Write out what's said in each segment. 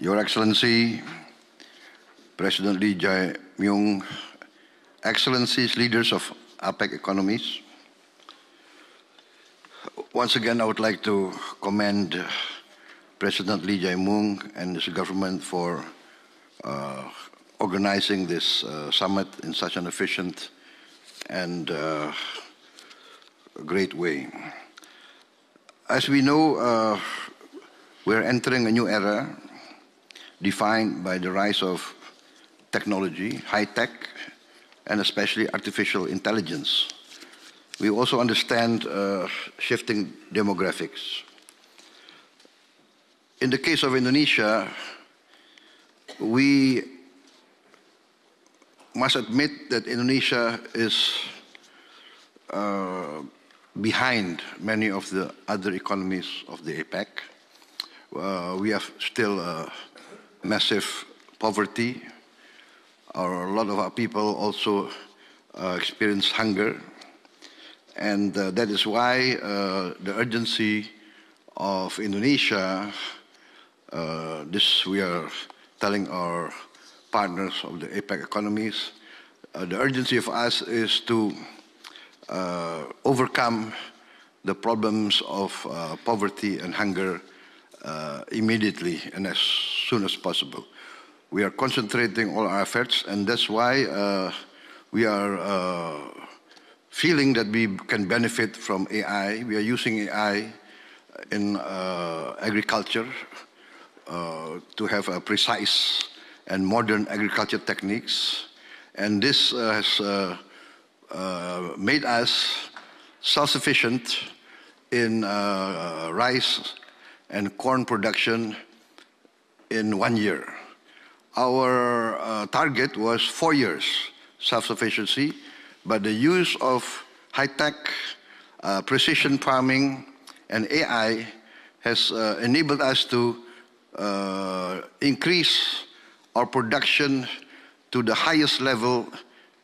Your Excellency, President Lee Jae-myung, Excellencies, leaders of APEC economies, once again I would like to commend President Lee Jae-myung and his government for organizing this summit in such an efficient and great way. As we know, we're entering a new era defined by the rise of technology, high-tech, and especially artificial intelligence. We also understand shifting demographics. In the case of Indonesia, we must admit that Indonesia is behind many of the other economies of the APEC. We have still massive poverty. A lot of our people also experience hunger. And that is why the urgency of Indonesia, this we are telling our partners of the APEC economies, the urgency of us is to overcome the problems of poverty and hunger immediately and as soon as possible. We are concentrating all our efforts, and that's why we are feeling that we can benefit from AI. We are using AI in agriculture to have a precise and modern agriculture techniques. And this has made us self-sufficient in rice and corn production in 1 year. Our target was 4 years self-sufficiency, but the use of high-tech, precision farming, and AI has enabled us to increase our production to the highest level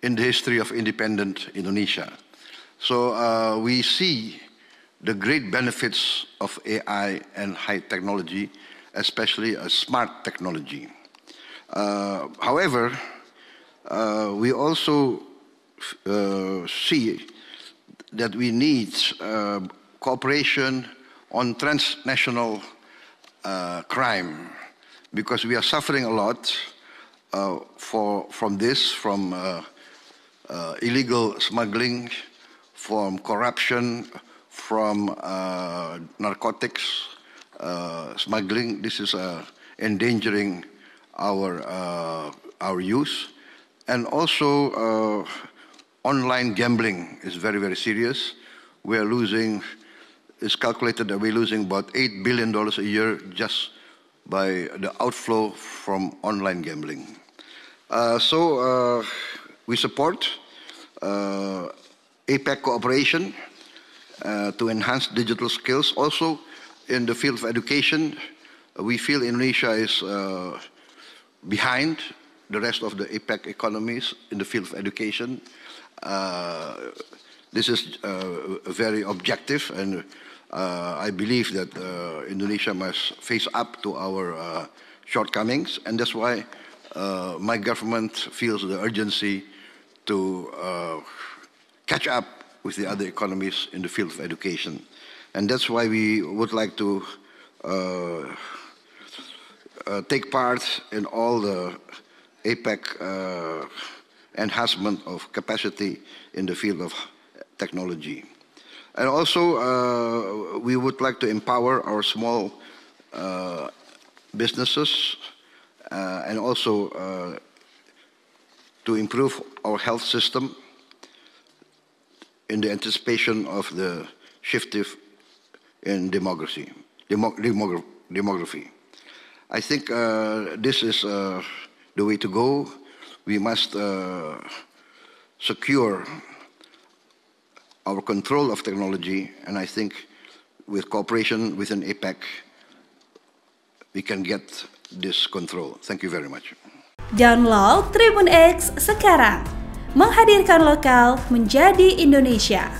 in the history of independent Indonesia. So we see the great benefits of AI and high technology, especially smart technology. However, we also see that we need cooperation on transnational crime, because we are suffering a lot from illegal smuggling, from corruption, from narcotics smuggling. This is endangering our youth. And also online gambling is very, very serious. We are losing, it's calculated that we're losing about $8 billion a year just by the outflow from online gambling. So we support APEC cooperation to enhance digital skills. Also in the field of education, we feel Indonesia is behind the rest of the APEC economies in the field of education. This is very objective, and I believe that Indonesia must face up to our shortcomings, and that's why my government feels the urgency to catch up with the other economies in the field of education. And that's why we would like to take part in all the APEC enhancement of capacity in the field of technology. And also, we would like to empower our small businesses and also to improve our health system in the anticipation of the shift in demography. I think this is the way to go. We must secure our control of technology, and I think with cooperation within APEC, we can get this control. Thank you very much. Download Tribun X sekarang, menghadirkan lokal menjadi Indonesia.